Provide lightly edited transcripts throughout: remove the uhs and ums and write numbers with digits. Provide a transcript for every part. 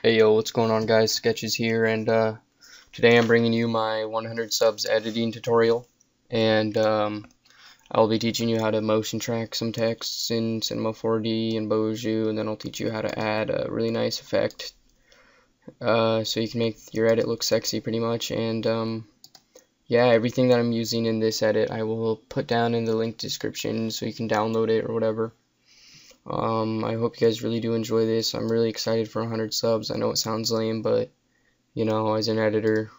Hey yo, what's going on guys? Sketches here, and today I'm bringing you my 100 subs editing tutorial, and I'll be teaching you how to motion track some texts in Cinema 4D and Boju, and then I'll teach you how to add a really nice effect so you can make your edit look sexy pretty much. And yeah, everything that I'm using in this edit I will put down in the link description so you can download it or whatever. I hope you guys really do enjoy this. I'm really excited for 100 subs. I know it sounds lame, but you know, as an editor,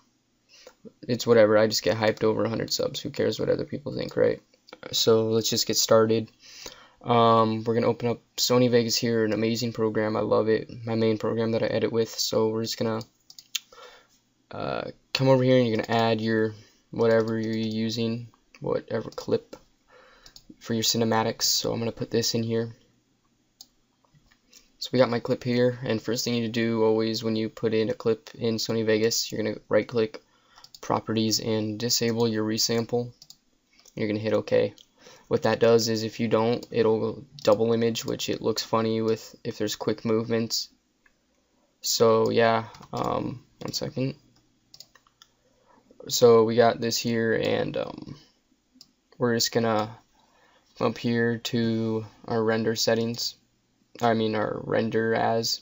it's whatever. I just get hyped over 100 subs. Who cares what other people think, right? So let's just get started. We're gonna open up Sony Vegas here, an amazing program. I love it. My main program that I edit with. So we're just gonna come over here and you're gonna add your whatever you're using, whatever clip for your cinematics. So I'm gonna put this in here. So we got my clip here, and first thing you need to do always when you put in a clip in Sony Vegas, you're going to right click properties and disable your resample. You're going to hit OK. What that does is if you don't, it'll double image, which it looks funny with if there's quick movements. So yeah, 1 second. So we got this here, and we're just going to come up here to our render settings. Our render as.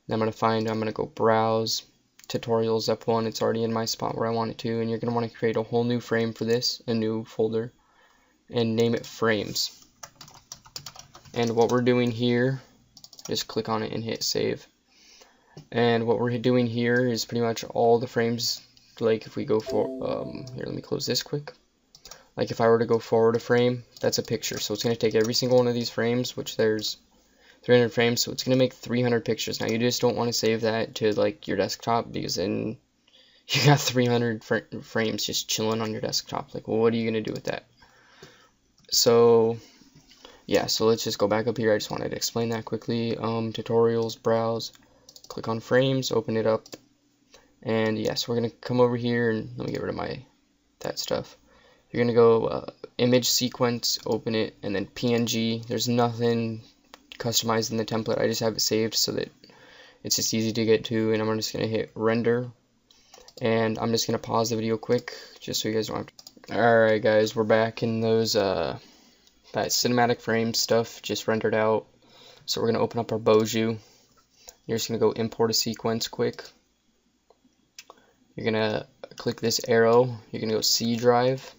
And I'm going to go browse, tutorials Ep.1, it's already in my spot where I want it to, and you're going to want to create a whole new frame for this, a new folder, and name it frames. And what we're doing here, just click on it and hit save. And what we're doing here is pretty much all the frames, like if we go for, here, let me close this quick. Like if I were to go forward a frame, that's a picture. So it's going to take every single one of these frames, which there's 300 frames, so it's going to make 300 pictures. Now you just don't want to save that to like your desktop, because then you got 300 frames just chilling on your desktop. Like, well, what are you going to do with that? So yeah, so let's just go back up here. I just wanted to explain that quickly. Tutorials, browse, click on frames, open it up, and yes, we're going to come over here, and let me get rid of that stuff. You're going to go image sequence, open it, and then PNG. There's nothing customized in the template. I just have it saved so that it's just easy to get to, and I'm just going to hit render, and I'm just going to pause the video quick just so you guys don't have to. Alright guys, we're back in those that cinematic frame stuff just rendered out. So we're going to open up our Boju. You're just going to go import a sequence quick. You're going to click this arrow. You're going to go C drive.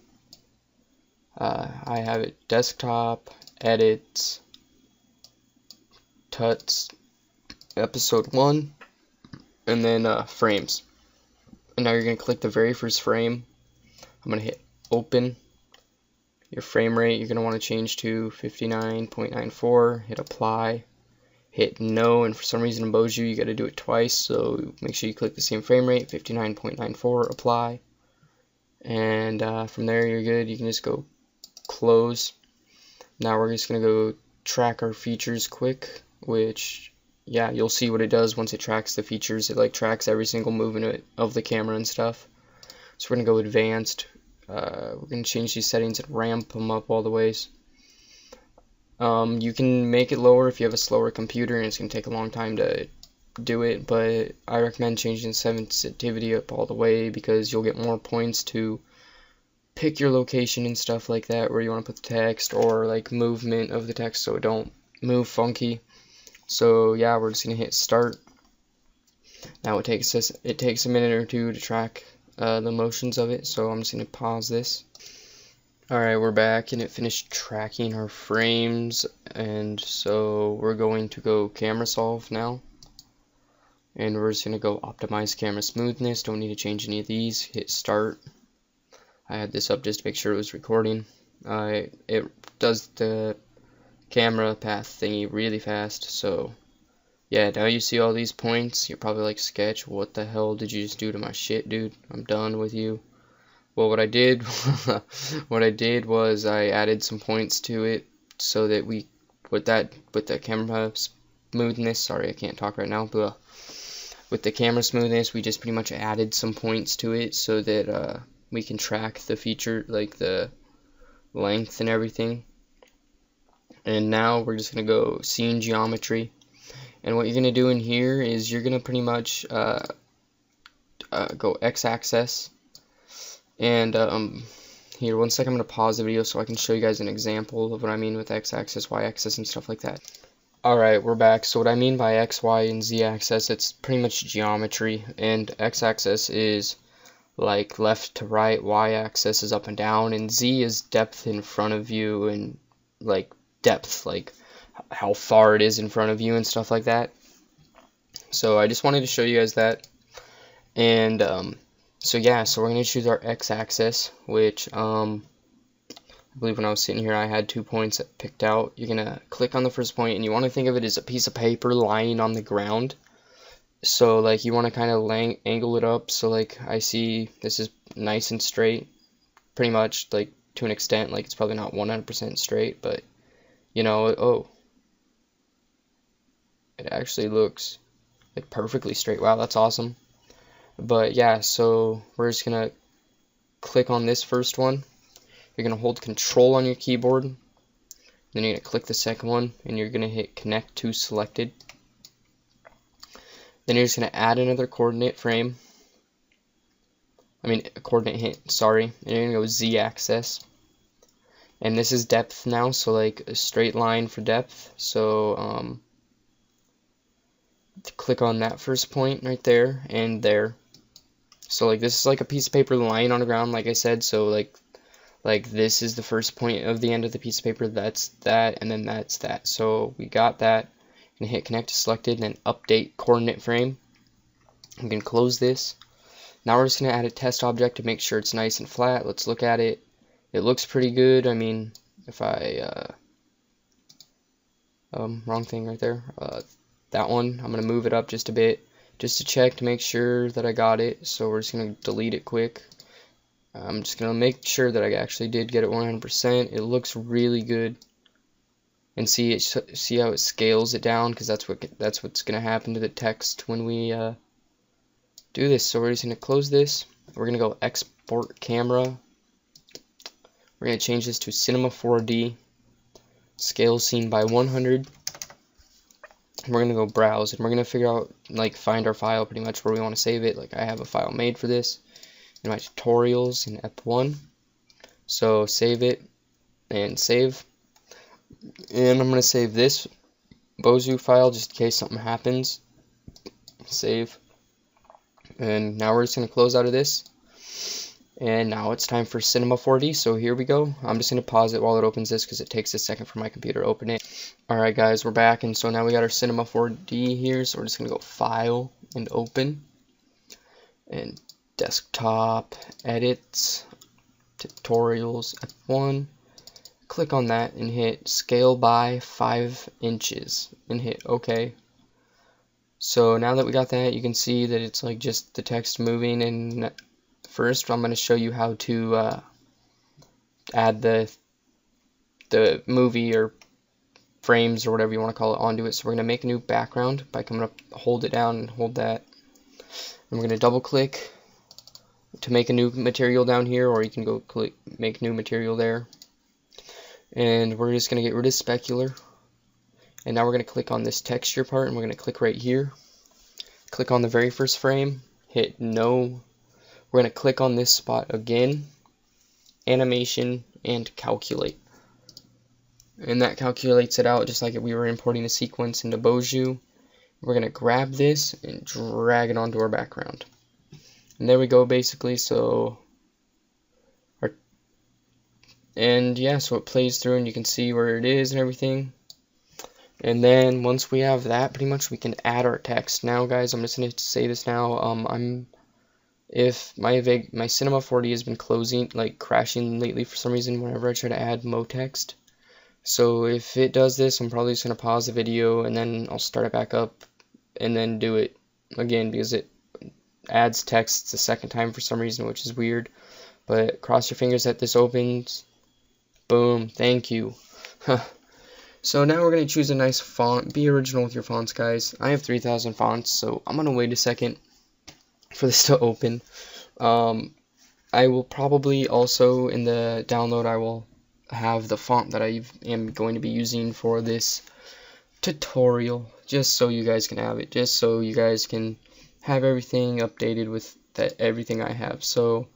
I have it desktop, edit, tuts, episode 1, and then frames. And now you're going to click the very first frame. I'm going to hit open. Your frame rate you're going to want to change to 59.94. Hit apply. Hit no, and for some reason in Boju you got to do it twice, so make sure you click the same frame rate, 59.94, apply. And from there you're good. You can just go close. Now we're just going to go track our features quick, which, yeah, you'll see what it does once it tracks the features. It like tracks every single movement of the camera and stuff. So we're gonna go advanced. We're gonna change these settings and ramp them up all the ways. You can make it lower if you have a slower computer and it's gonna take a long time to do it, but I recommend changing the sensitivity up all the way because you'll get more points to pick your location and stuff like that, where you want to put the text or like movement of the text so it don't move funky. So yeah, we're just gonna hit start. Now it takes a minute or two to track the motions of it, so I'm just gonna pause this. Alright, we're back and it finished tracking our frames, and so we're going to go camera solve now, and we're just gonna go optimize camera smoothness. Don't need to change any of these. Hit start. I had this up just to make sure it was recording. It does the camera path thingy really fast, so yeah, now you see all these points. You're probably like, Sketch, what the hell did you just do to my shit, dude? I'm done with you. Well, what I did was I added some points to it so that we with the camera smoothness, sorry I can't talk right now, but with the camera smoothness we just pretty much added some points to it so that we can track the feature, like the length and everything. And now we're just going to go scene geometry. And what you're going to do in here is you're going to pretty much go x-axis, and here, one second, I'm going to pause the video so I can show you guys an example of what I mean with x-axis, y-axis, and stuff like that. Alright, we're back. So what I mean by x, y, and z-axis, it's pretty much geometry, and x-axis is like left to right, y-axis is up and down, and z is depth in front of you, and like depth, like how far it is in front of you and stuff like that. So I just wanted to show you guys that. And so yeah, so we're going to choose our x-axis, which I believe when I was sitting here I had 2 points picked out. You're going to click on the first point, and you want to think of it as a piece of paper lying on the ground. So like you want to kind of angle it up, so like I see this is nice and straight, pretty much, like to an extent. Like it's probably not 100% straight, but you know, oh, it actually looks like perfectly straight. Wow, that's awesome. But yeah, so we're just gonna click on this first one. You're gonna hold Control on your keyboard, then you're gonna click the second one, and you're gonna hit Connect to Selected. Then you're just gonna add another coordinate frame. A coordinate hint, sorry. And you're gonna go Z-axis. And this is depth now, so like a straight line for depth. So click on that first point right there and there. So like this is like a piece of paper lying on the ground, like I said. So like this is the first point of the end of the piece of paper. That's that, and then that's that. So we got that. And hit Connect to Selected, and then Update Coordinate Frame. I'm gonna close this. Now we're just gonna add a test object to make sure it's nice and flat. Let's look at it. It looks pretty good. I mean, if I wrong thing right there. That one, I'm gonna move it up just a bit, just to check to make sure that I got it. So we're just gonna delete it quick. I'm just gonna make sure that I actually did get it 100%. It looks really good, and see how it scales it down, because that's what's gonna happen to the text when we do this. So we're just gonna close this. We're gonna go Export Camera. We're gonna change this to Cinema 4D. Scale scene by 100. We're gonna go browse, and we're gonna figure out, like, find our file pretty much where we want to save it. Like I have a file made for this in my tutorials in Ep.1. So save it and save. And I'm gonna save this Bozu file just in case something happens. Save. And now we're just gonna close out of this. And now it's time for Cinema 4D, so here we go. I'm just going to pause it while it opens this because it takes a second for my computer to open it. Alright guys, we're back, and so now we got our Cinema 4D here, so we're just going to go File and Open. And Desktop, Edit, Tutorials, F1. Click on that and hit Scale by 5 inches and hit OK. So now that we got that, you can see that it's like just the text moving, and first, I'm going to show you how to add the movie or frames or whatever you want to call it onto it. So we're going to make a new background by coming up, hold it down, and hold that. And we're going to double click to make a new material down here, or you can go click make new material there. And we're just going to get rid of specular. And now we're going to click on this texture part, and we're going to click right here. Click on the very first frame, hit no. We're going to click on this spot again, animation, and calculate. And that calculates it out just like if we were importing a sequence into Bozu. We're going to grab this and drag it onto our background. And there we go, basically. So, and yeah, so it plays through, and you can see where it is and everything. And then once we have that, pretty much we can add our text. Now, guys, I'm just going to say this now. If my Cinema 4D has been crashing lately for some reason whenever I try to add text. So if it does this, I'm probably just going to pause the video, and then I'll start it back up and then do it again, because it adds text the second time for some reason, which is weird. But cross your fingers that this opens. Boom, thank you. So now we're going to choose a nice font. Be original with your fonts, guys. I have 3,000 fonts, so I'm going to wait a second for this to open. I will probably also, in the download, I will have the font that I am going to be using for this tutorial, just so you guys can have it, just so you guys can have everything updated with everything I have. So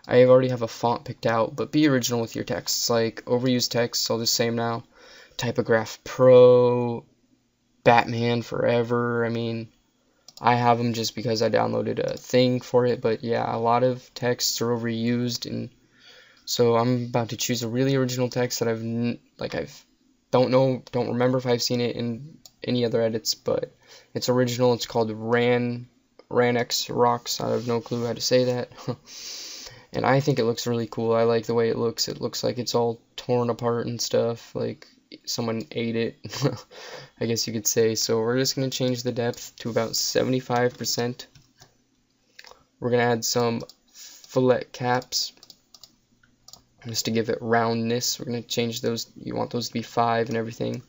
I already have a font picked out, but be original with your texts. Like overused texts, I'll just say them now. Typograph Pro, Batman Forever. I mean, I have them just because I downloaded a thing for it, but yeah, a lot of texts are overused, and so I'm about to choose a really original text that don't remember if I've seen it in any other edits, but it's original. It's called Ranx Rocks. I have no clue how to say that. And I think it looks really cool. I like the way it looks. It looks like it's all torn apart and stuff, like someone ate it, I guess you could say. So we're just going to change the depth to about 75%. We're going to add some fillet caps just to give it roundness. We're going to change those. You want those to be 5 and everything.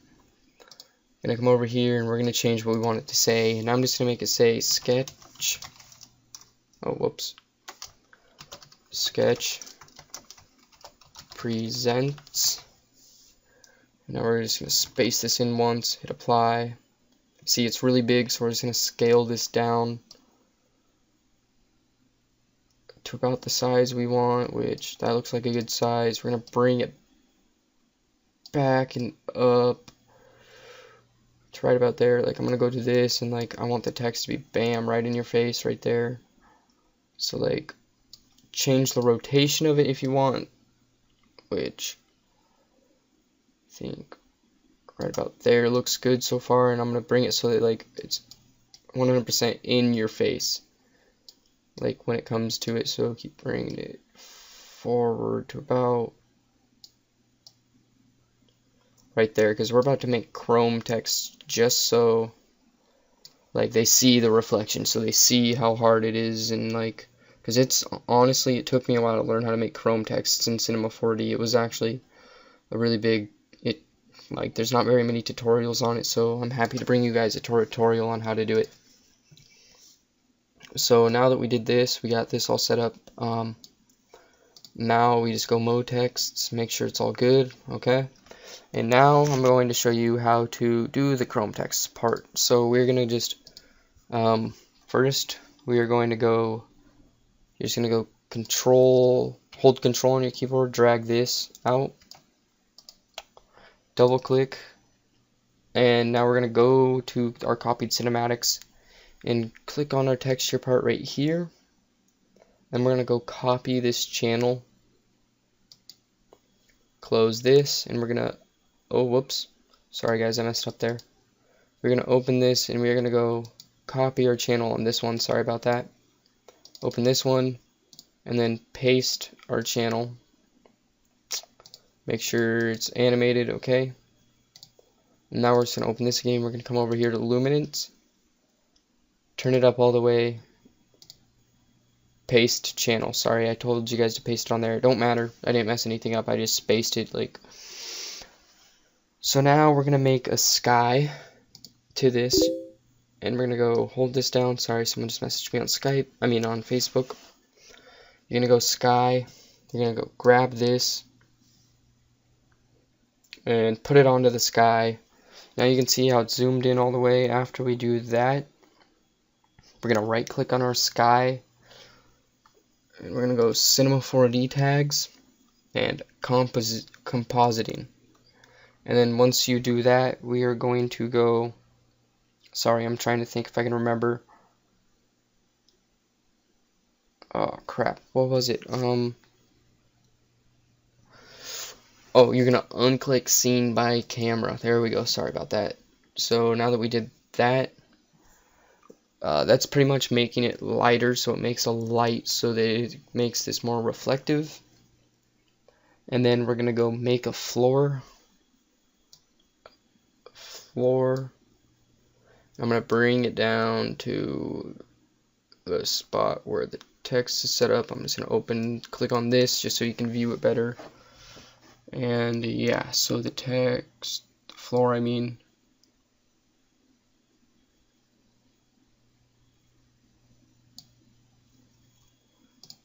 Going to come over here and we're going to change what we want it to say. And I'm just going to make it say sketch. Oh, whoops. Sketch presents. Now we're just going to space this in once, hit apply. See, it's really big, so we're just going to scale this down to about the size we want, which that looks like a good size. We're going to bring it back and up. It's right about there. Like, I'm going to go to this, and like, I want the text to be bam, right in your face, right there. So like, change the rotation of it if you want, which I think right about there looks good so far, and I'm going to bring it so that like it's 100% in your face, like when it comes to it. So keep bringing it forward to about right there, because we're about to make chrome text just so like they see the reflection, so they see how hard it is. And like, because it's honestly, it took me a while to learn how to make chrome texts in Cinema 4D. It was actually a really big, like there's not very many tutorials on it, so I'm happy to bring you guys a tutorial on how to do it. So now that we did this, we got this all set up. Now we just go mode texts, make sure it's all good, okay? And now I'm going to show you how to do the chrome text part. So we're going to just, first we are going to go, you're just going to go hold control on your keyboard, drag this out, double click, and now we're going to go to our copied cinematics and click on our texture part right here. Then we're going to go copy this channel, close this, and we're going to, oh whoops, sorry guys, I messed up there. We're going to open this and we're going to go copy our channel on this one, sorry about that. Open this one and then paste our channel. Make sure it's animated, okay? And now we're just going to open this again. We're going to come over here to luminance, turn it up all the way, paste channel. Sorry, I told you guys to paste it on there. It don't matter. I didn't mess anything up. I just spaced it like. So now we're going to make a sky to this, and we're going to go hold this down. Sorry, someone just messaged me on Skype. I mean on Facebook. You're going to go sky. You're going to go grab this and put it onto the sky. Now you can see how it's zoomed in all the way. After we do that, we're going to right click on our sky, and we're going to go Cinema 4D tags and compositing. And then once you do that, we are going to go, sorry, I'm trying to think if I can remember. Oh crap, what was it? Oh, you're going to unclick scene by camera. There we go. Sorry about that. So now that we did that, that's pretty much making it lighter, so it makes a light so that it makes this more reflective. And then we're going to go make a floor. I'm going to bring it down to the spot where the text is set up. I'm just going to click on this just so you can view it better. And yeah, so the floor, I mean.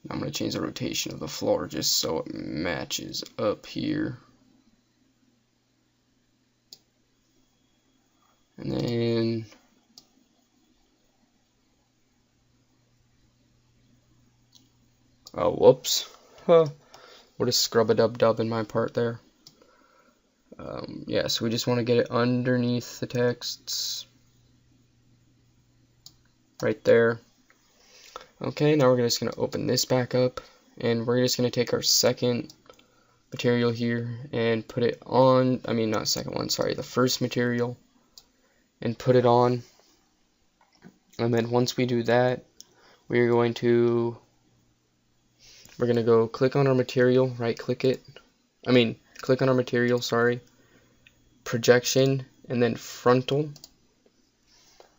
I'm going to change the rotation of the floor just so it matches up here. Oh, whoops. Huh. What a scrub-a-dub-dub in my part there. Yeah, so we just want to get it underneath the texts. Right there. Okay, now we're just going to open this back up. And we're just going to take our second material here and put it on, I mean not second one, sorry, the first material. And put it on. And then once we do that, we're going to go click on our material, right click it. Click on our material, sorry. Projection, and then frontal.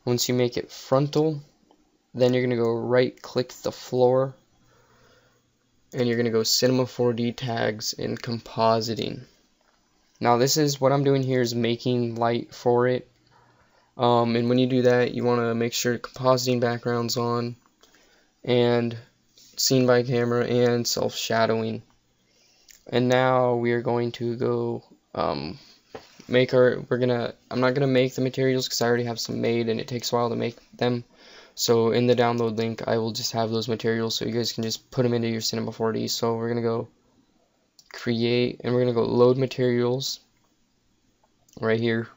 Once you make it frontal, then you're going to go right click the floor, and you're going to go Cinema 4D tags and compositing. Now this is what I'm doing here is making light for it. And when you do that, you want to make sure compositing background's on, and scene by camera, and self-shadowing. And now we are going to go I'm not gonna make the materials because I already have some made and it takes a while to make them. So in the download link, I will just have those materials so you guys can just put them into your Cinema 4D. So we're gonna go create, and we're gonna go load materials right here.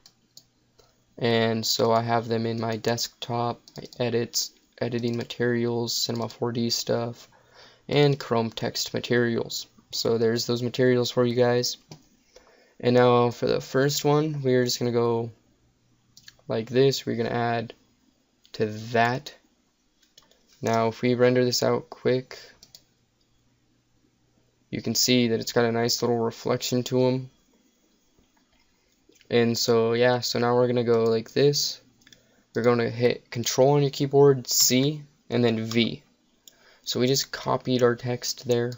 And so I have them in my desktop, my editing materials, Cinema 4D stuff, and Chrome text materials. So there's those materials for you guys. And now for the first one, we're just going to go like this. We're going to add to that. Now if we render this out quick, you can see that it's got a nice little reflection to them. And so yeah, so now we're going to go like this. We're going to hit Control on your keyboard, C, and then V. So we just copied our text there.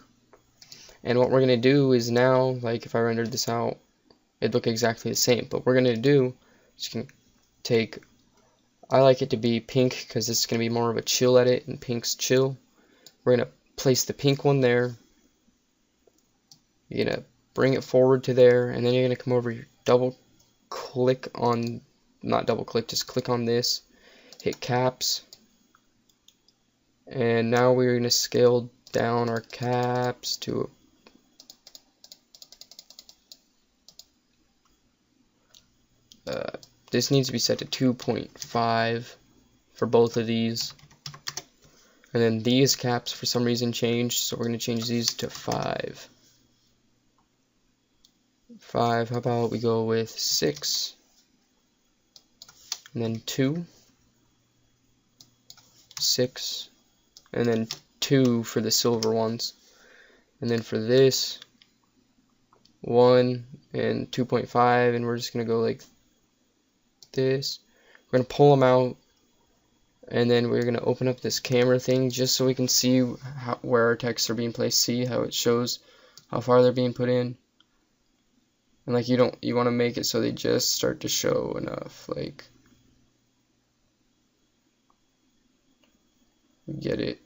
And what we're going to do is now, like if I rendered this out, it'd look exactly the same. But what we're going to do is you can take, I like it to be pink because this is going to be more of a chill edit, and pink's chill. We're going to place the pink one there. You're going to bring it forward to there, and then you're going to come over here, double click on, not double click, just click on this, hit caps. And now we're going to scale down our caps to this needs to be set to 2.5 for both of these. And then these caps for some reason changed, so we're going to change these to 5. 5, how about we go with 6, and then 2, 6, and then 2 for the silver ones. And then for this, 1 and 2.5, and we're just going to go like this. We're going to pull them out, and then we're going to open up this camera thing just so we can see where our texts are being placed, see how it shows how far they're being put in. And like you want to make it so they just start to show enough, like get it.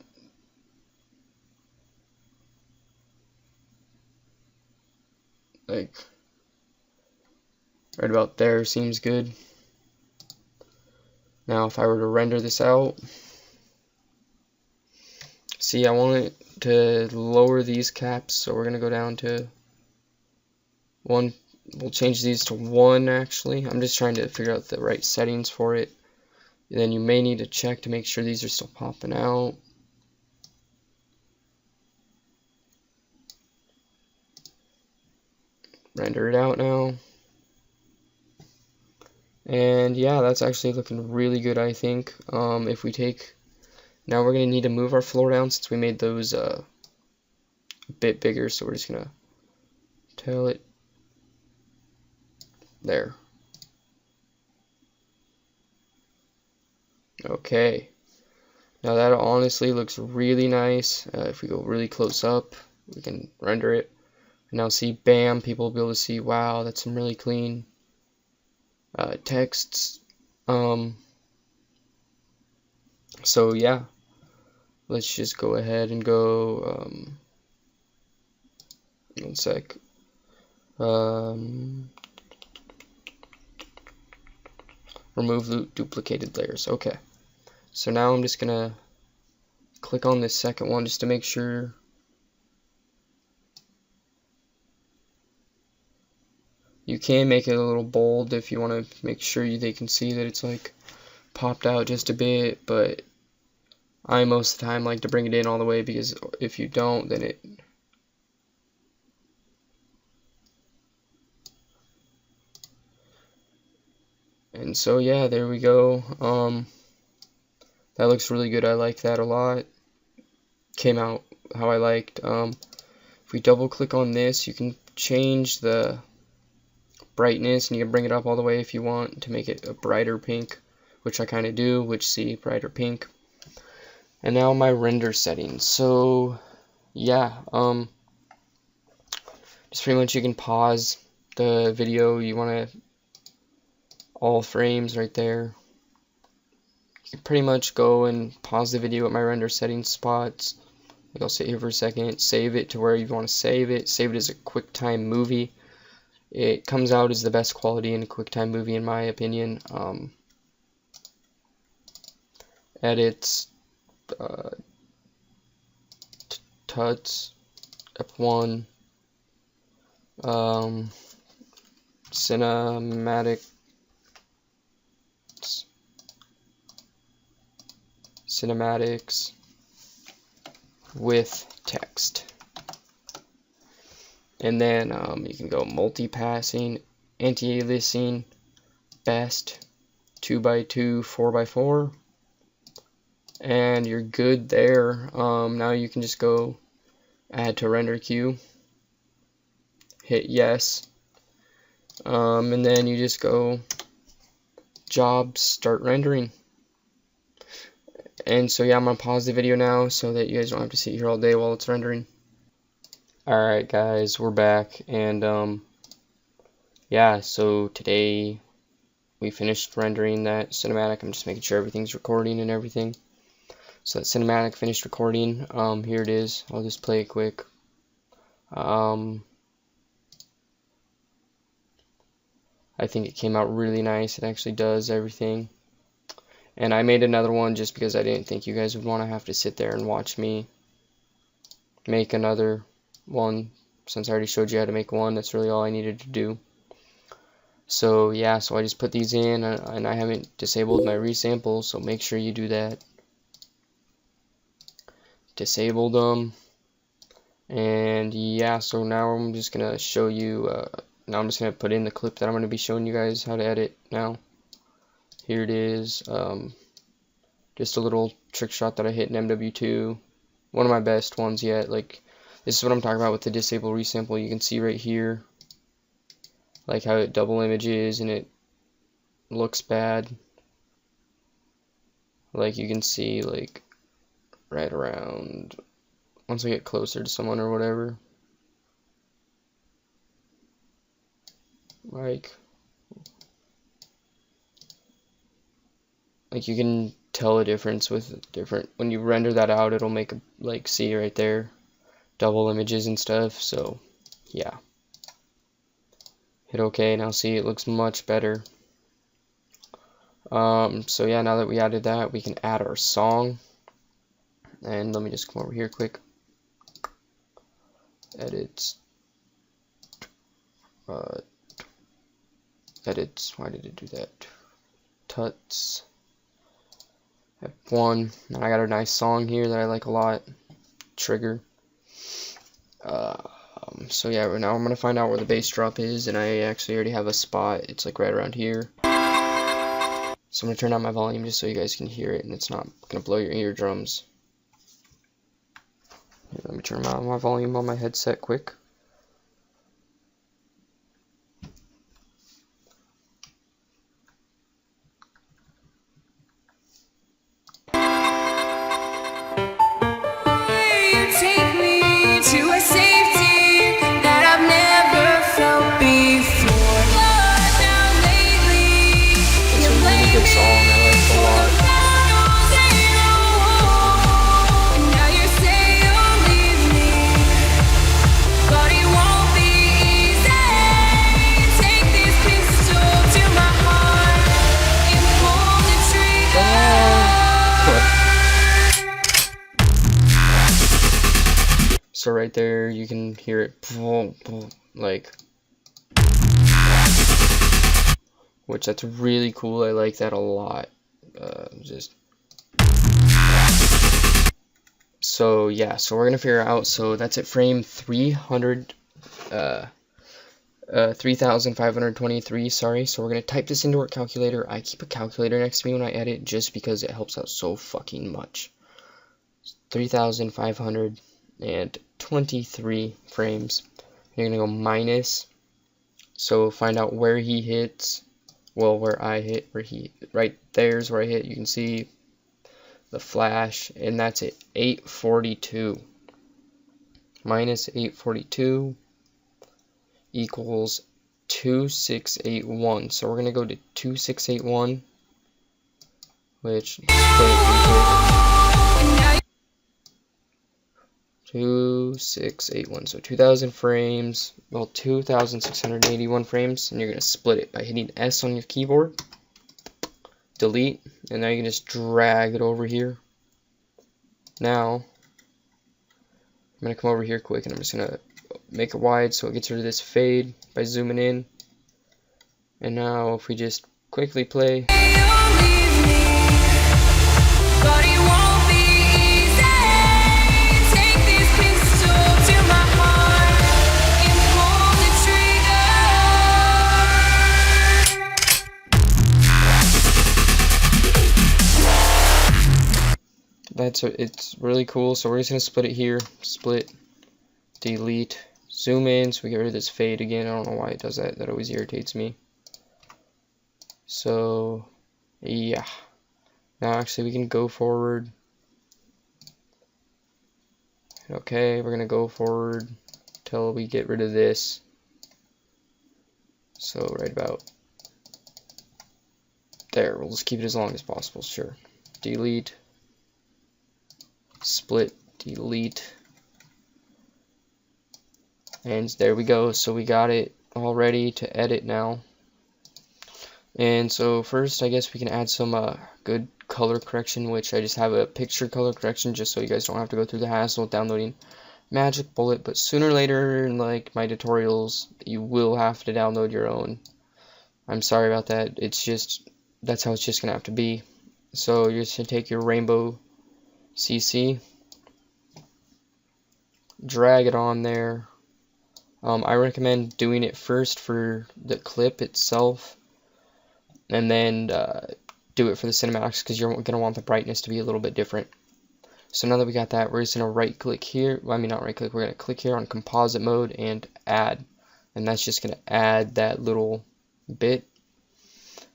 Like right about there seems good. Now if I were to render this out, see, I want it to lower these caps, so we're gonna go down to 1. We'll change these to 1 actually. I'm just trying to figure out the right settings for it. And then you may need to check to make sure these are still popping out. Render it out now. And yeah, that's actually looking really good, I think. If we take, now we're going to need to move our floor down since we made those a bit bigger, so we're just going to tell it there. Okay, now that honestly looks really nice. If we go really close up, we can render it. And now see, bam, people will be able to see, wow, that's some really clean texts. So yeah, let's just go ahead and go, one sec. Remove duplicated layers. Okay, so now I'm just gonna click on this second one just to make sure You can make it a little bold if you want to make sure they can see that it's like popped out just a bit, but I most of the time like to bring it in all the way, because if you don't, then it and so yeah, there we go. That looks really good. I like that a lot. Came out how I liked. If we double click on this, you can change the brightness, and you can bring it up all the way if you want to make it a brighter pink, which I kind of do, which see brighter pink. And now my render settings. So yeah, just pretty much you can pause the video. You want to all frames right there. You can pretty much go and pause the video at my render settings spots. Like I'll sit here for a second, save it to where you want to save it. Save it as a QuickTime movie. It comes out as the best quality in a QuickTime movie in my opinion. Edits, tuts, Ep.1, cinematics with text. And then you can go multi-passing, anti-aliasing, best, 2x2, 4x4, and you're good there. Now you can just go add to render queue, hit yes, and then you just go jobs, start rendering. And so yeah, I'm gonna pause the video now so that you guys don't have to sit here all day while it's rendering. Alright guys, we're back, and yeah, so today we finished rendering that cinematic. I'm just making sure everything's recording and everything. So that cinematic finished recording. Here it is. I'll just play it quick. I think it came out really nice. It actually does everything. And I made another one just because I didn't think you guys would want to have to sit there and watch me make another one, since I already showed you how to make one. That's really all I needed to do. So yeah, so I just put these in, and I haven't disabled my resample, so make sure you do that. Disabled them, and yeah, so now I'm just gonna show you, now I'm just gonna put in the clip that I'm gonna be showing you guys how to edit now. Here it is, just a little trick shot that I hit in MW2, one of my best ones yet. Like, this is what I'm talking about with the disable resample. You can see right here, like how it double images and it looks bad. Like you can see, like right around, once I get closer to someone or whatever, like you can tell a difference with different, when you render that out, it'll make a, like, see right there, double images and stuff. So yeah, hit OK. Now see, it looks much better. So yeah, now that we added that, we can add our song. And let me just come over here quick. Edits. Edits. Why did it do that? Tuts. Ep.1. Now I got a nice song here that I like a lot. Trigger. So yeah, now I'm gonna find out where the bass drop is, and I actually already have a spot. It's like right around here. So I'm gonna turn down my volume just so you guys can hear it, and it's not gonna blow your eardrums. Here, let me turn my volume on my headset quick. So right there, you can hear it, like, which that's really cool. I like that a lot. So yeah, so we're gonna figure out. So that's at frame 3,523. Sorry. So we're gonna type this into our calculator. I keep a calculator next to me when I edit just because it helps out so fucking much. 3,523 frames. You're gonna go minus. So find out where he hits. Well, where I hit, right there's where I hit. You can see the flash, and that's at 842. Minus 842 equals 2681. So we're gonna go to 2681, which 2681. So 2,000 frames. Well, 2,681 frames, and you're gonna split it by hitting S on your keyboard. Delete, and now you can just drag it over here. Now I'm gonna come over here quick, and I'm just gonna make it wide so it gets rid of this fade by zooming in. And now if we just quickly play, it's really cool. So we're just gonna split it here, split, delete, zoom in so we get rid of this fade again. I don't know why it does that. That always irritates me. So yeah, now actually we can go forward. Okay, we're gonna go forward till we get rid of this. So right about there. We'll just keep it as long as possible. Sure. Delete, split, delete, and there we go. So we got it all ready to edit now. And so first, I guess we can add some good color correction, which I just have a picture color correction just so you guys don't have to go through the hassle of downloading Magic Bullet. But sooner or later in like my tutorials, you will have to download your own. I'm sorry about that. It's just, that's how it's just gonna have to be. So you're just gonna take your rainbow CC, drag it on there. I recommend doing it first for the clip itself, and then do it for the cinematics because you're gonna want the brightness to be a little bit different. So now that we got that, we're just gonna right click here. Well, I mean not right click. We're gonna click here on composite mode and add, and that's just gonna add that little bit.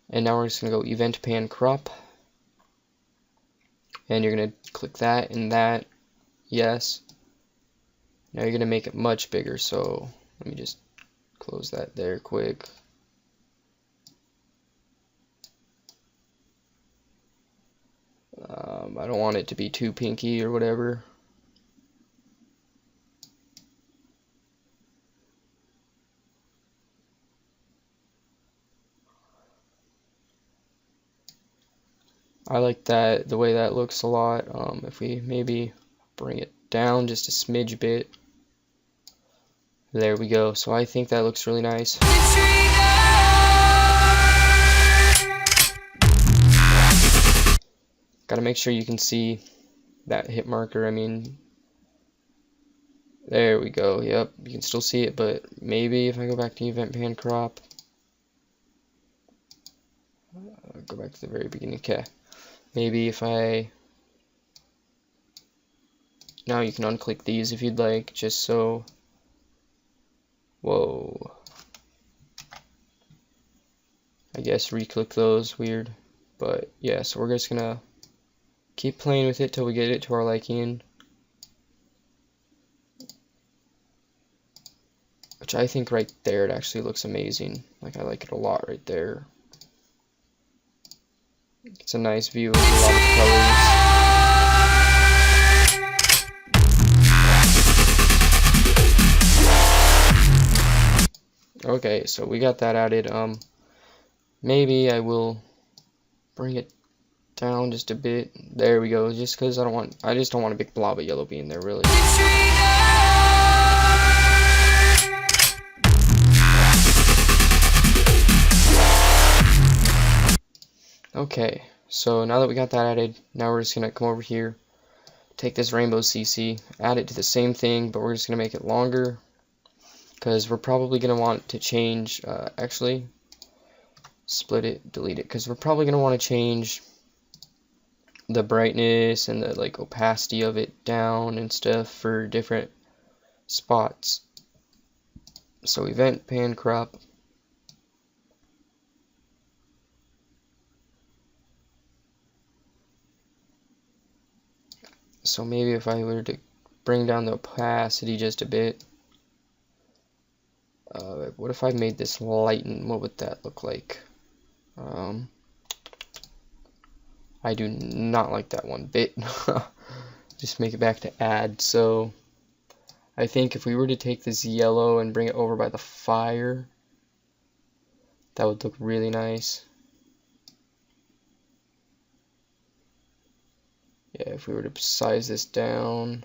And now we're just gonna go event pan crop, and you're gonna click that and that. Yes. Now you're gonna make it much bigger. So let me just close that there quick. I don't want it to be too pinky or whatever. I like that, the way that looks a lot. If we maybe bring it down just a smidge bit. There we go. So I think that looks really nice. Gotta make sure you can see that hit marker. I mean, there we go. Yep, you can still see it, but maybe if I go back to event pan crop, go back to the very beginning. Okay, maybe if I, now you can unclick these if you'd like, just so, whoa, I guess re-click those, weird, but yeah, so we're just gonna keep playing with it till we get it to our liking, which I think right there it actually looks amazing. Like, I like it a lot right there. It's a nice view with a lot of colors. Okay, so we got that added. Maybe I will bring it down just a bit. There we go. Just because I just don't want a big blob of yellow being there, really. Okay, so now that we got that added, now we're just going to come over here, take this rainbow CC, add it to the same thing, but we're just going to make it longer, because we're probably going to want to change, actually, split it, delete it, because we're probably going to want to change the brightness and the like opacity of it down and stuff for different spots. So event pan crop. So maybe if I were to bring down the opacity just a bit, what if I made this lighten? What would that look like? I do not like that one bit. Just make it back to add. So I think if we were to take this yellow and bring it over by the fire, that would look really nice. Yeah, if we were to size this down.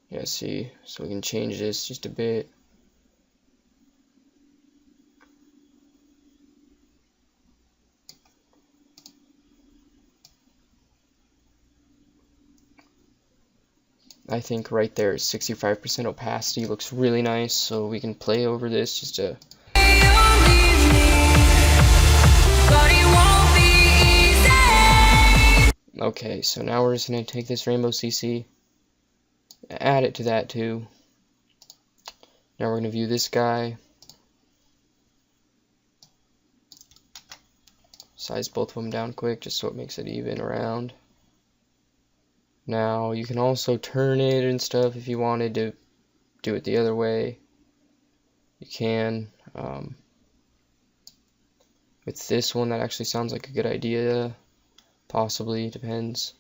Yeah, see, so we can change this just a bit. I think right there, 65% opacity looks really nice, so we can play over this just to... Okay, so now we're just going to take this rainbow CC, add it to that too. Now we're going to view this guy, size both of them down quick just so it makes it even around. Now you can also turn it and stuff if you wanted to do it the other way. You can. With this one, that actually sounds like a good idea. Possibly, depends.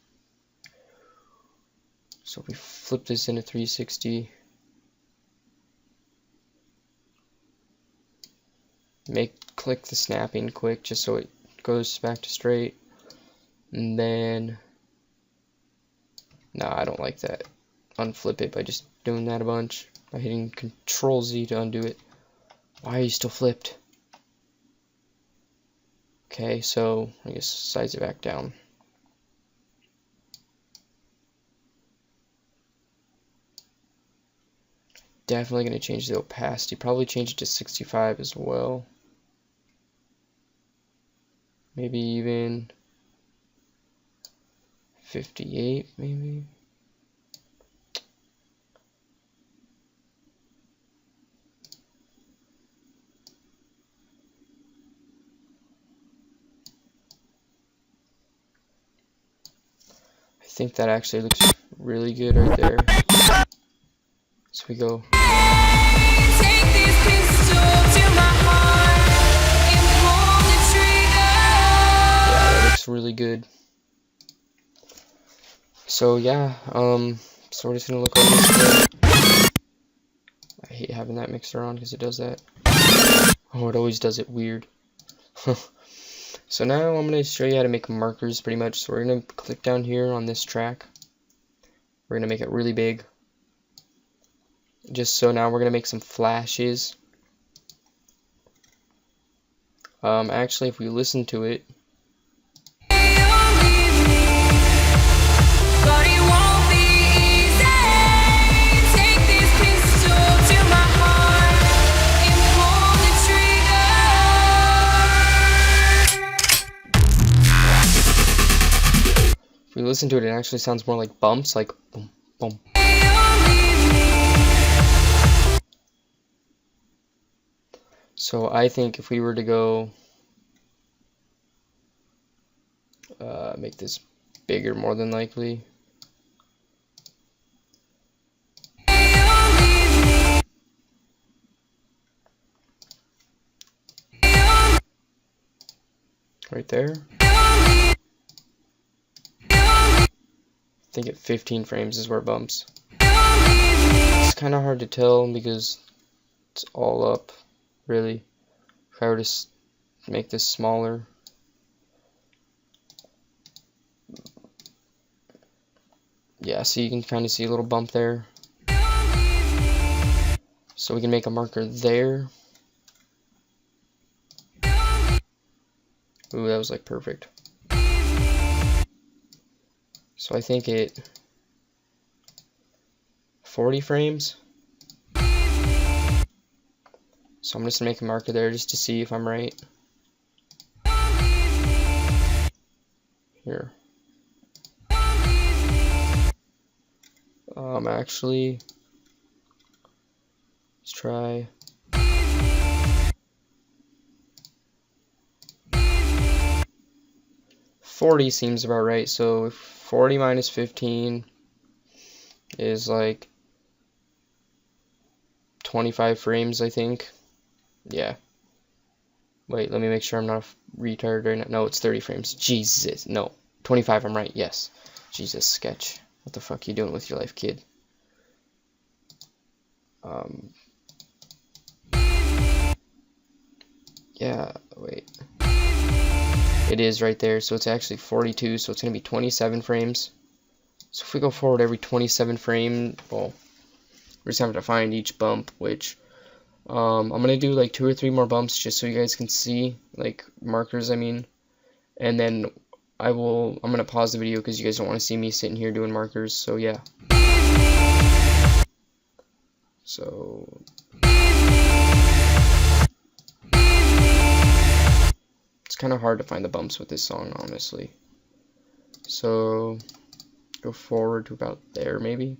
So if we flip this into 360, click the snapping quick just so it goes back to straight, and then no, I don't like that. Unflip it by just doing that a bunch by hitting Control Z to undo it. Why are you still flipped? Okay, so I guess size it back down. Definitely going to change the opacity. Probably change it to 65 as well. Maybe even 58, maybe. I think that actually looks really good right there. So we go. Yeah, that looks really good. So yeah, so we're just gonna look over this. I hate having that mixer on because it does that. Oh, it always does it weird. So now I'm gonna show you how to make markers pretty much. So we're gonna click down here on this track. We're gonna make it really big. Just so now we're gonna make some flashes. Actually, if we listen to it, if we listen to it, it actually sounds more like bumps, like boom, boom. So I think if we were to go make this bigger, more than likely. Right there. I think at 15 frames is where it bumps. It's kind of hard to tell because It's all up, really. If I were to make this smaller, yeah, so you can kind of see a little bump there. So we can make a marker there. Ooh, that was like perfect. So I think 40 frames. So I'm just gonna make a marker there just to see if I'm right. Here. Actually, let's try. $40 seems about right. So 40 minus 15 is like 25 frames, I think. Yeah. Wait, let me make sure I'm not a retard right now. No, it's 30 frames. Jesus. No. 25, I'm right. Yes. Jesus, Sketch. What the fuck you doing with your life, kid? Yeah, wait. It is right there, so it's actually 42, so it's going to be 27 frames. So if we go forward every 27 frame, well, we're just going to have to find each bump, which I'm going to do like 2 or 3 more bumps just so you guys can see, like markers, I mean. And then I'm going to pause the video because you guys don't want to see me sitting here doing markers, so yeah. So it's kind of hard to find the bumps with this song, honestly. So go forward to about there, maybe.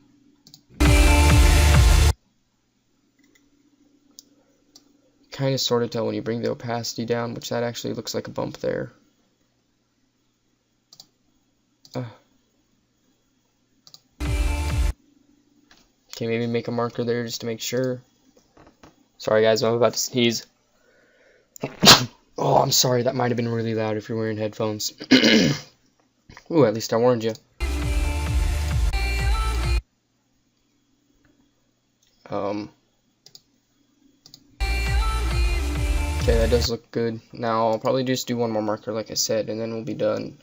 Kind of sort of tell when you bring the opacity down, which that actually looks like a bump there. Okay, maybe make a marker there just to make sure. Sorry guys, I'm about to sneeze. Oh, I'm sorry, that might have been really loud if you're wearing headphones. Ooh, at least I warned you. Okay, that does look good. Now, I'll probably just do one more marker, like I said, and then we'll be done.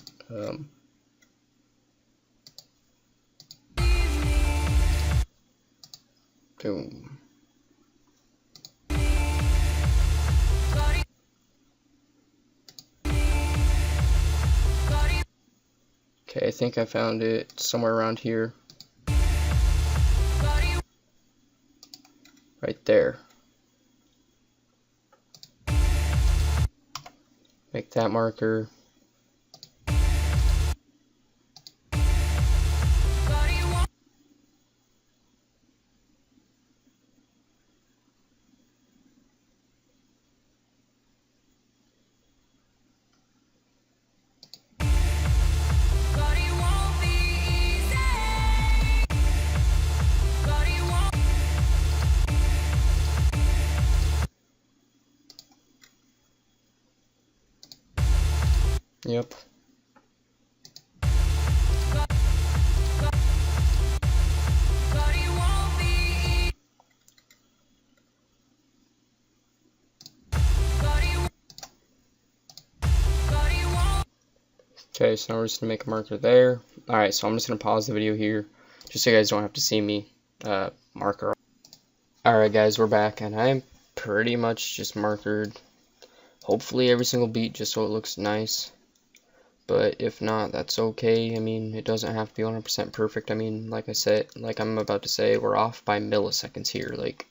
Boom. Okay, I think I found it somewhere around here. Right there. Make that marker. Yep. Okay, so now we're just gonna make a marker there. Alright, so I'm just gonna pause the video here, just so you guys don't have to see me marker. Alright guys, we're back, and I'm pretty much just markered hopefully every single beat just so it looks nice. But if not, that's okay. I mean, it doesn't have to be 100% perfect. I mean, like I said, like I'm about to say, we're off by milliseconds here, like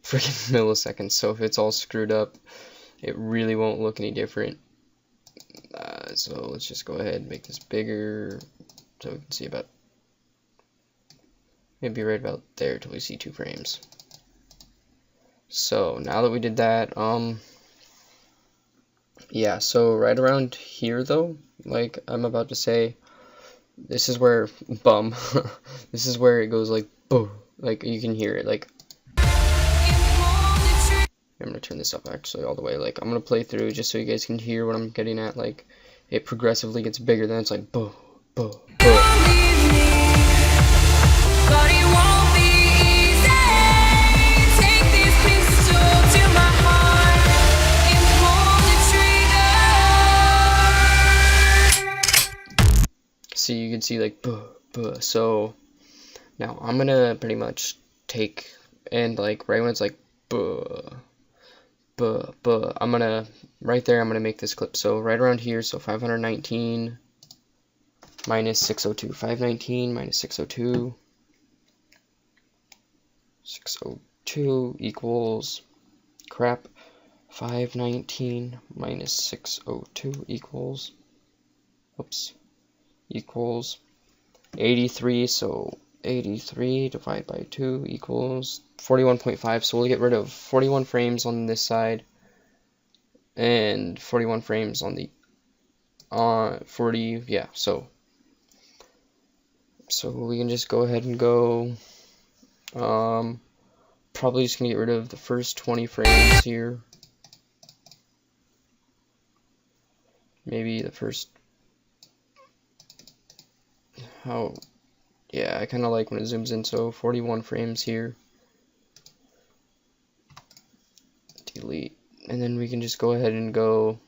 freaking milliseconds. So if it's all screwed up, it really won't look any different. So let's just go ahead and make this bigger so we can see about, maybe right about there till we see 2 frames. So now that we did that, yeah, so right around here though, like I'm about to say, this is where, this is where it goes like, boom, like you can hear it, like, I'm gonna turn this up actually all the way, like I'm gonna play through just so you guys can hear what I'm getting at, like, it progressively gets bigger, then it's like, boom, boom, boom. But it won't be easy. Take this can see like so now I'm gonna pretty much take and like right when it's like I'm gonna right there I'm gonna make this clip. So right around here, so 519 minus 602, 519 minus 602, 602 equals crap. 519 minus 602 equals, oops, equals 83, so 83 divided by 2 equals 41.5, so we'll get rid of 41 frames on this side, and 41 frames on the, 40, yeah, so we can just go ahead and go, probably just gonna get rid of the first 20 frames here. Maybe the first, yeah, I kind of like when it zooms in, so 41 frames here. Delete. And then we can just go ahead and go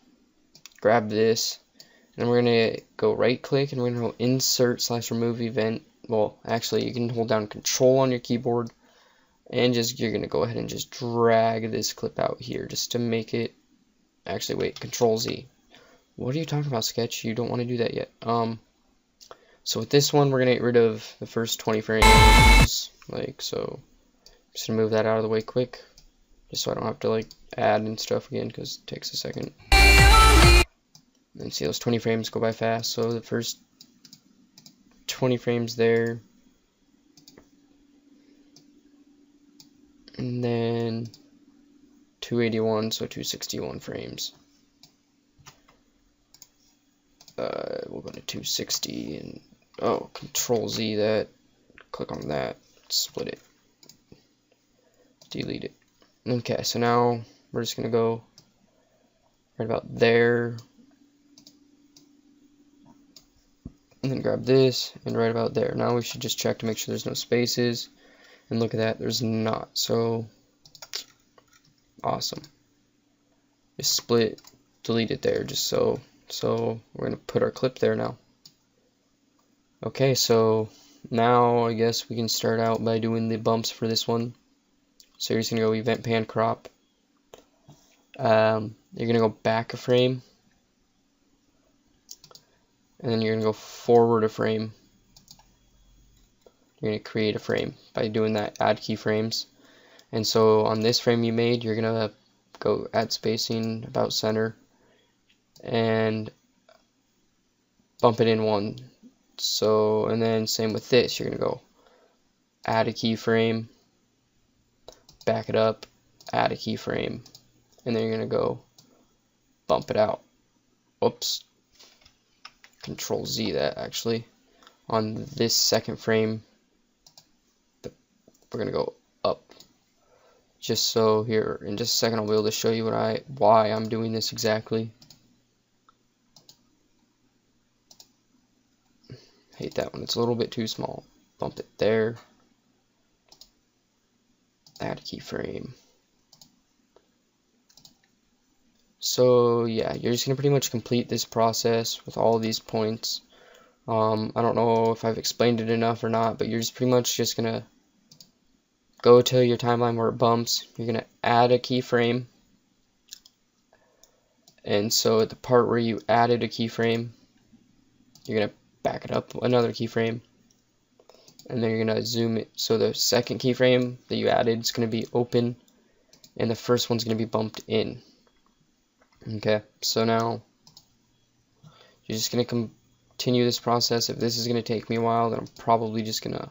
grab this. And then we're going to go right click and we're going to go insert / remove event. Well, actually, you can hold down control on your keyboard. And you're going to go ahead and just drag this clip out here just to make it, actually, wait, control Z. What are you talking about, Sketch? You don't want to do that yet. So with this one, we're going to get rid of the first 20 frames, like so. Just going to move that out of the way quick, just so I don't have to like add and stuff again, because it takes a second. And see those 20 frames go by fast, so the first 20 frames there. And then 281, so 261 frames. We'll go to 260 and control Z that, click on that, split it, delete it. Okay, so now we're just gonna go right about there, and then grab this and right about there. Now we should just check to make sure there's no spaces, and look at that, there's not. So awesome. Just split, delete it there, just so we're gonna put our clip there now. Okay, so now I guess we can start out by doing the bumps for this one. So you're just gonna go event pan crop. You're gonna go back a frame, and then you're gonna go forward a frame. You're gonna create a frame by doing that add keyframes. And so on this frame you made, you're gonna go add spacing about center and bump it in one. So, and then same with this, you're gonna go add a keyframe, back it up, add a keyframe, and then you're gonna go bump it out. Oops, control Z that actually. On this second frame, we're gonna go up. Just so here in just a second I'll be able to show you why I'm doing this exactly. Hate that one, it's a little bit too small. Bump it there. Add a keyframe. So yeah, you're just gonna pretty much complete this process with all these points. I don't know if I've explained it enough or not, but you're just pretty much just gonna go to your timeline where it bumps. You're gonna add a keyframe, and so at the part where you added a keyframe, you're gonna back it up another keyframe, and then you're gonna zoom it. So the second keyframe that you added is gonna be open, and the first one's gonna be bumped in. Okay, so now you're just gonna continue this process. If this is gonna take me a while, then I'm probably just gonna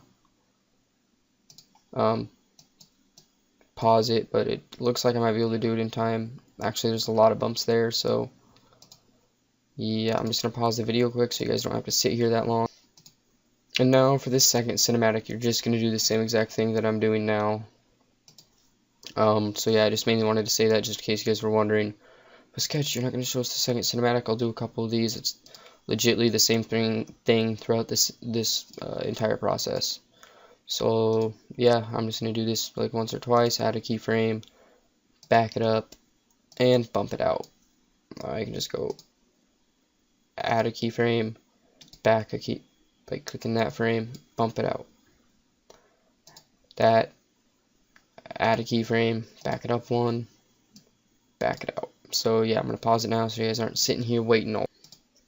pause it, but it looks like I might be able to do it in time. Actually, there's a lot of bumps there, so yeah, I'm just gonna pause the video quick so you guys don't have to sit here that long. And now for this second cinematic, you're just gonna do the same exact thing that I'm doing now. So yeah, I just mainly wanted to say that just in case you guys were wondering. But Sketch, you're not gonna show us the second cinematic. I'll do a couple of these. It's legitly the same thing throughout this entire process. So yeah, I'm just gonna do this like once or twice. Add a keyframe, back it up, and bump it out. I can just go add a keyframe, back a key, by clicking that frame, bump it out. That, add a keyframe, back it up one, back it out. So yeah, I'm gonna pause it now so you guys aren't sitting here waiting all.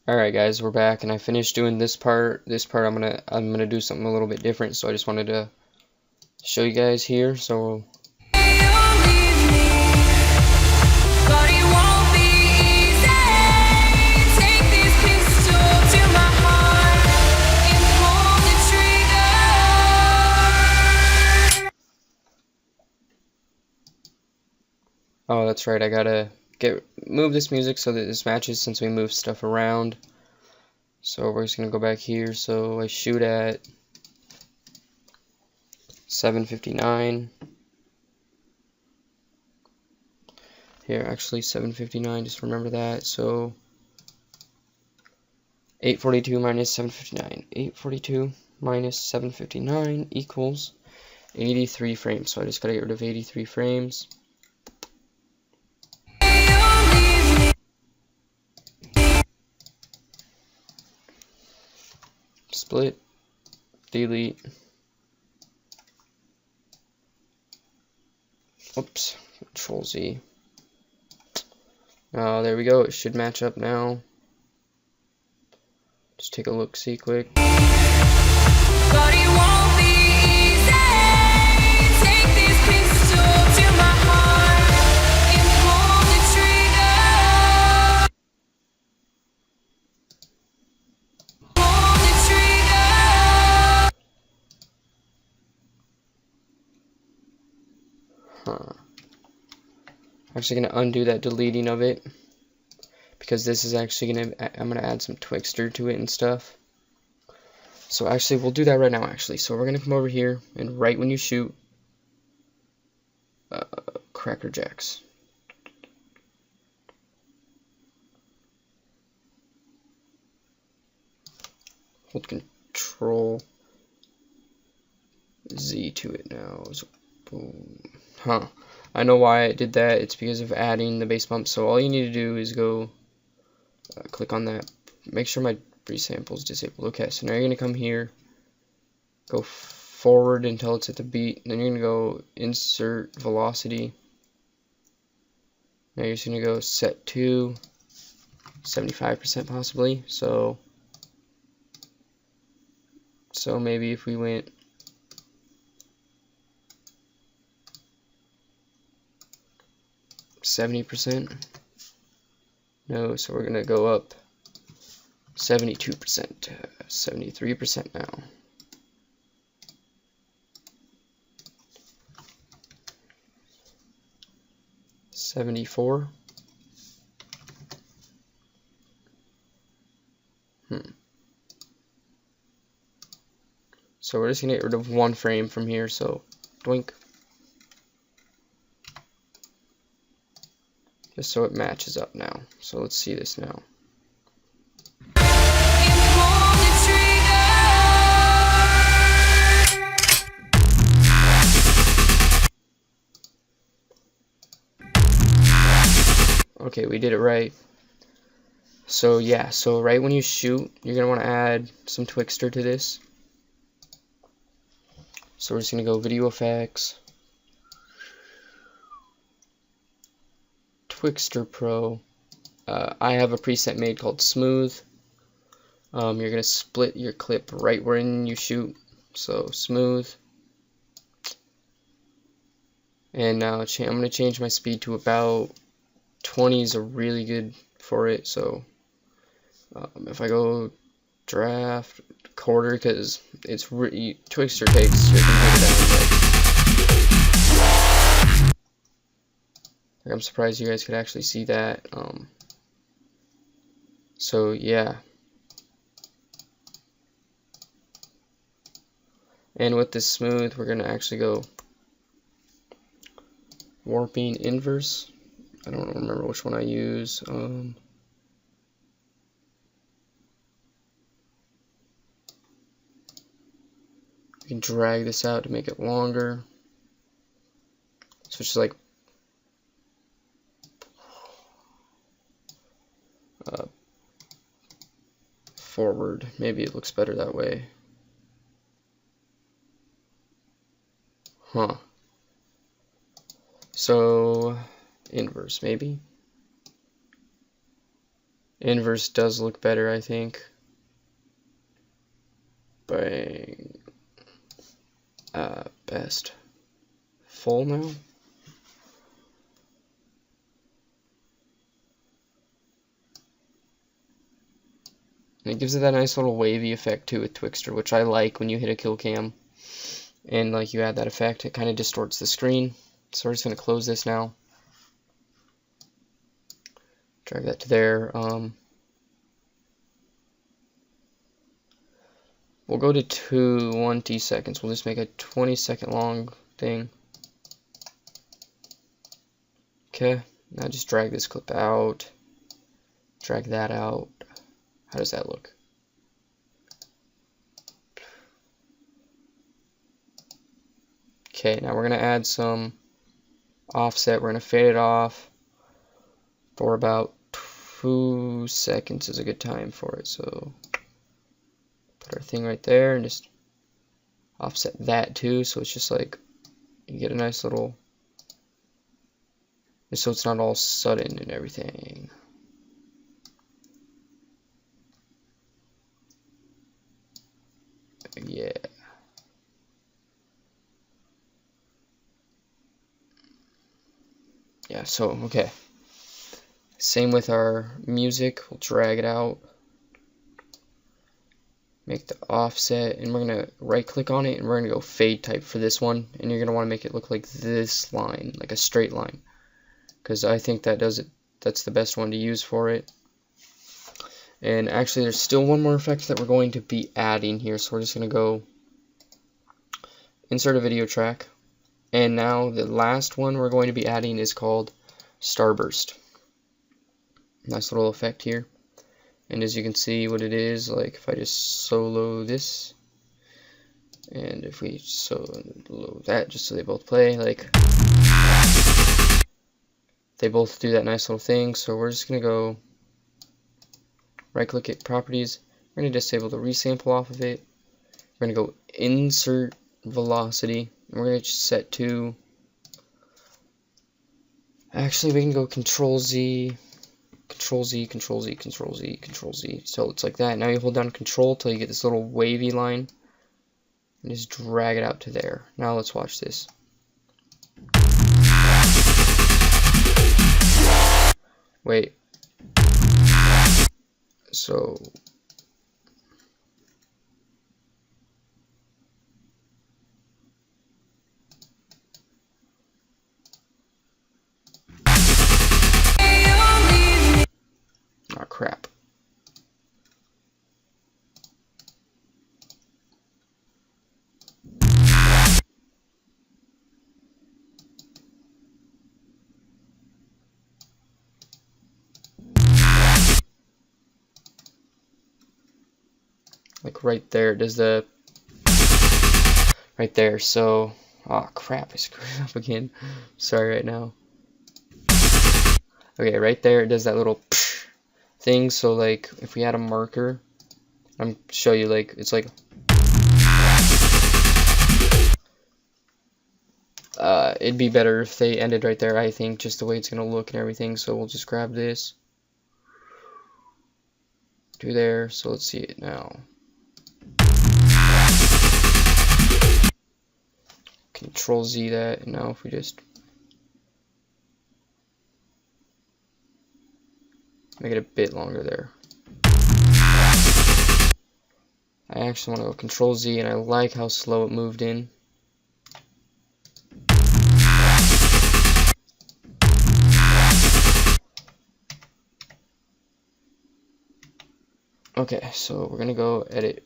Alright guys, we're back and I finished doing this part. This part I'm gonna do something a little bit different, so I just wanted to show you guys here. So oh, that's right, I gotta move this music so that this matches since we move stuff around. So we're just gonna go back here. So I shoot at 7:59. Here, actually 7:59, just remember that. So 842 minus 759. 842 minus 759 equals 83 frames. So I just gotta get rid of 83 frames. Split, delete, oops, Control Z. Oh, there we go, it should match up now. Just take a look, see quick. I'm actually going to undo that deleting of it because this is actually I'm going to add some Twixtor to it and stuff. So actually we'll do that right now actually. So we're going to come over here and right when you shoot, Cracker Jacks. Hold Control Z to it now. So, boom. Huh. I know why I did that. It's because of adding the bass bump. So all you need to do is go click on that. Make sure my resample is disabled. Okay, so now you're going to come here, go forward until it's at the beat. Then you're going to go insert velocity. Now you're just going to go set to 75% possibly. So maybe if we went 70%. No, so we're gonna go up 72%, 73% now. $74. So we're just gonna get rid of one frame from here. So doink. Just so it matches up now. So let's see this now. Okay, we did it right. So yeah, so right when you shoot, you're gonna want to add some Twixtor to this. So we're just gonna go Video Effects, Twixtor Pro. I have a preset made called Smooth. You're gonna split your clip right when you shoot, so Smooth. And now I'm gonna change my speed to about 20 is a really good for it. So if I go draft quarter, because it's Twixtor takes your computer down. Like, I'm surprised you guys could actually see that. So yeah. And with this smooth, we're gonna actually go warping inverse. I don't remember which one I use. You can drag this out to make it longer. So it's just like forward. Maybe it looks better that way. Huh. So, inverse maybe. Inverse does look better, I think. Bang. Best. Full now. And it gives it that nice little wavy effect too with Twixtor, which I like when you hit a kill cam. And like you add that effect, it kind of distorts the screen. So we're just going to close this now. Drag that to there. We'll go to 20 seconds. We'll just make a 20-second long thing. Okay, now just drag this clip out. Drag that out. How does that look? Okay, now we're going to add some offset. We're going to fade it off for about 2 seconds is a good time for it. So put our thing right there and just offset that too. So it's just like you get a nice little, so it's not all sudden and everything. Yeah. Yeah, so, okay. Same with our music. We'll drag it out. Make the offset, and we're going to right click on it, and we're going to go fade type for this one. And you're going to want to make it look like this line, like a straight line. Because I think that does it. That's the best one to use for it. And actually, there's still one more effect that we're going to be adding here. So we're just going to go insert a video track. And now the last one we're going to be adding is called Starburst. Nice little effect here. And as you can see what it is, like if I just solo this, and if we solo that, just so they both play, like they both do that nice little thing. So we're just going to go right click it, properties. We're going to disable the resample off of it. We're going to go insert velocity. And we're going to set to, actually we can go Control Z, Control Z, Control Z, Control Z, Control Z. So it's like that. Now you hold down Control till you get this little wavy line. And just drag it out to there. Now let's watch this. Wait. So oh crap. Like right there, does the right there, so oh crap, I screwed up again. Sorry right now. Okay, right there it does that little thing, so like if we add a marker, I'm show you like it's like it'd be better if they ended right there, I think, just the way it's gonna look and everything. So we'll just grab this to there, so let's see it now. Control Z that, and now if we just make it a bit longer there. I actually want to go Control Z, and I like how slow it moved in. Okay, so we're gonna go edit,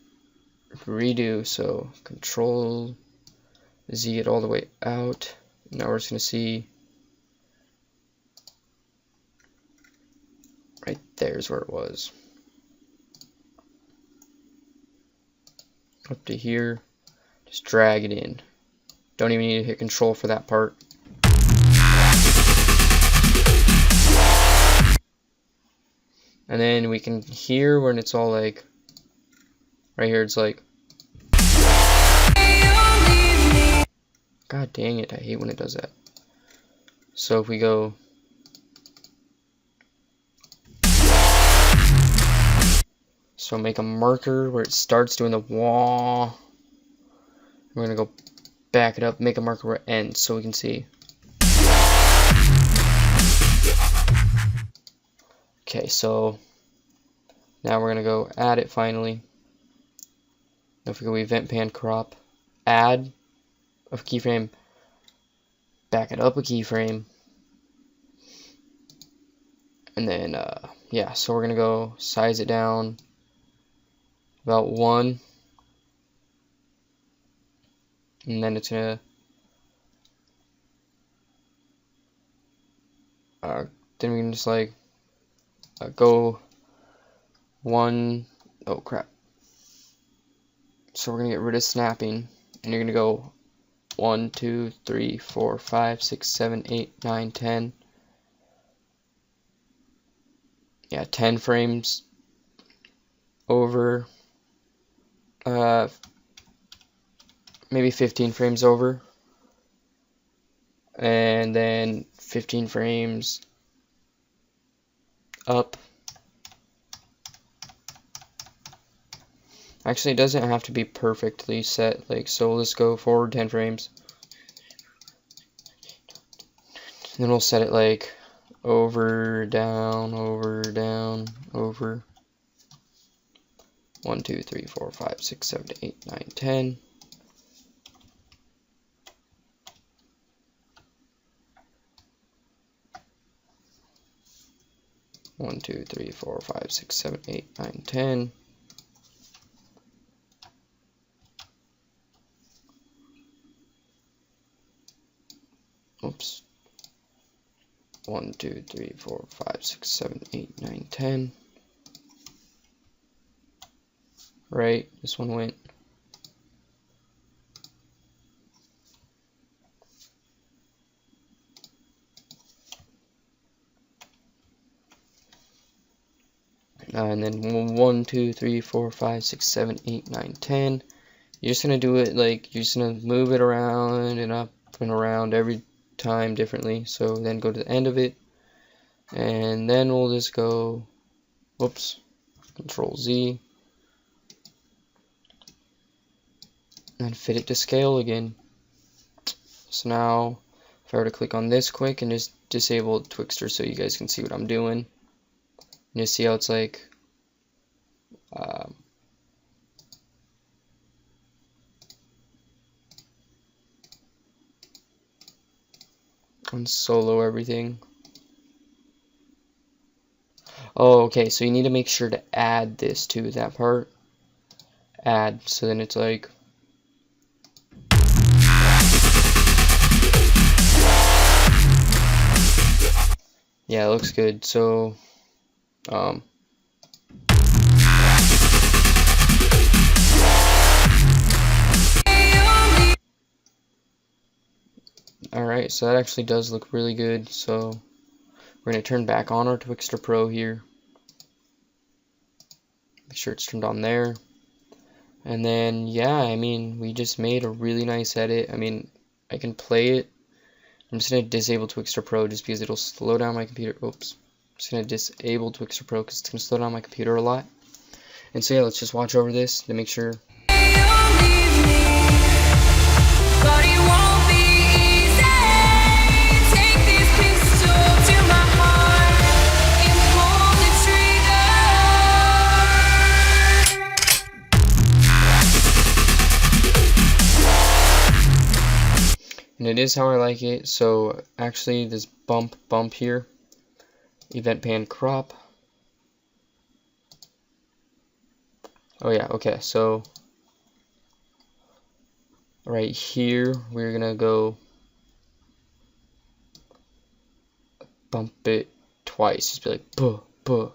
redo, so Control Z it all the way out. Now we're just gonna see right there's where it was. Up to here, just drag it in. Don't even need to hit Control for that part. And then we can hear when it's all like right here it's like, god dang it, I hate when it does that. So if we go, so make a marker where it starts doing the wah. We're gonna go back it up, make a marker where it ends so we can see. Okay, so now we're gonna go add it finally. If we go event pan crop, add a keyframe, back it up a keyframe, and then yeah, so we're gonna go size it down about 1, and then it's gonna then we can just like go 1, oh crap. So we're gonna get rid of snapping, and you're gonna go 1, 2, 3, 4, 5, 6, 7, 8, 9, 10. Yeah, 10 frames over, maybe 15 frames over, and then 15 frames up. Actually, it doesn't have to be perfectly set, like, so let's go forward 10 frames. And then we'll set it like over, down, over, down, over. 1, 2, 3, 4, 5, 6, 7, 8, 9, 10. One, 2, 3, 4, 5, 6, 7, 8, 9, 10. Oops. 1, 2, 3, 4, 5, 6, 7, 8, 9, 10. Right, this one went. And then 1, 2, 3, 4, 5, 6, 7, 8, 9, 10. You're just gonna do it like you're just gonna move it around and up and around every time differently. So then go to the end of it, and then we'll just go, whoops, Control Z, and fit it to scale again. So now, if I were to click on this quick and just disable Twixtor so you guys can see what I'm doing, you see how it's like on solo everything. Oh, okay, so you need to make sure to add this to that part. Add, so then it's like, yeah, it looks good. So alright, so that actually does look really good. So we're going to turn back on our Twixtor Pro here. Make sure it's turned on there. And then, yeah, I mean, we just made a really nice edit. I mean, I can play it. I'm just going to disable Twixtor Pro just because it'll slow down my computer. Oops. I'm just going to disable Twixtor Pro because it's going to slow down my computer a lot. And so, yeah, let's just watch over this to make sure. And it is how I like it. So actually this bump here, event pan crop. Oh yeah, okay, so right here we're gonna go bump it twice, just be like buh, buh.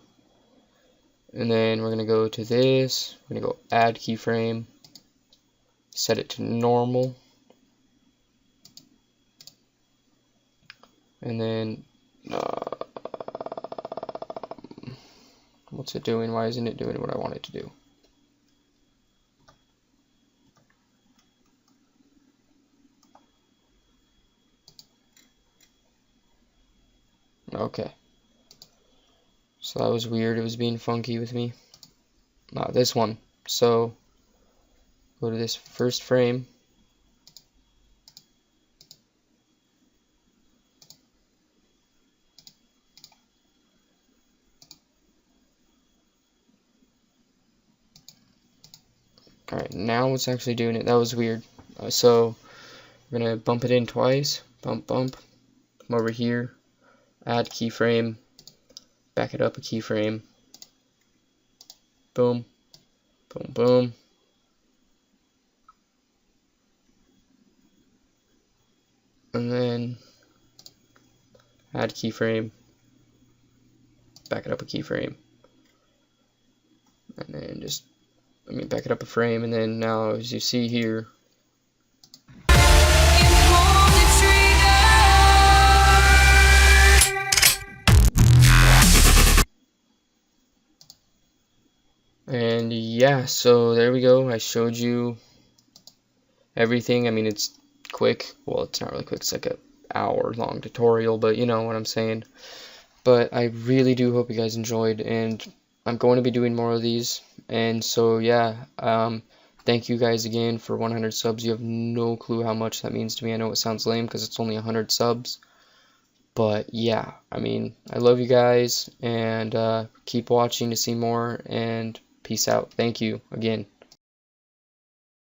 And then we're gonna go to this, we're gonna go add keyframe, set it to normal. And then, what's it doing? Why isn't it doing what I want it to do? Okay. So that was weird. It was being funky with me. Not this one. So go to this first frame. Alright, now it's actually doing it. That was weird. So we're gonna bump it in twice. Bump, bump. Come over here. Add keyframe. Back it up a keyframe. Boom. Boom, boom. And then add keyframe. Back it up a keyframe. And then just, back it up a frame. And then now, as you see here, and yeah, so there we go. I showed you everything. I mean, it's quick. Well, it's not really quick. It's like an hour-long tutorial, but you know what I'm saying. But I really do hope you guys enjoyed, and I'm going to be doing more of these. And so yeah, thank you guys again for 100 subs. You have no clue how much that means to me. I know it sounds lame because it's only 100 subs, but yeah, I mean, I love you guys, and keep watching to see more, and peace out. Thank you again.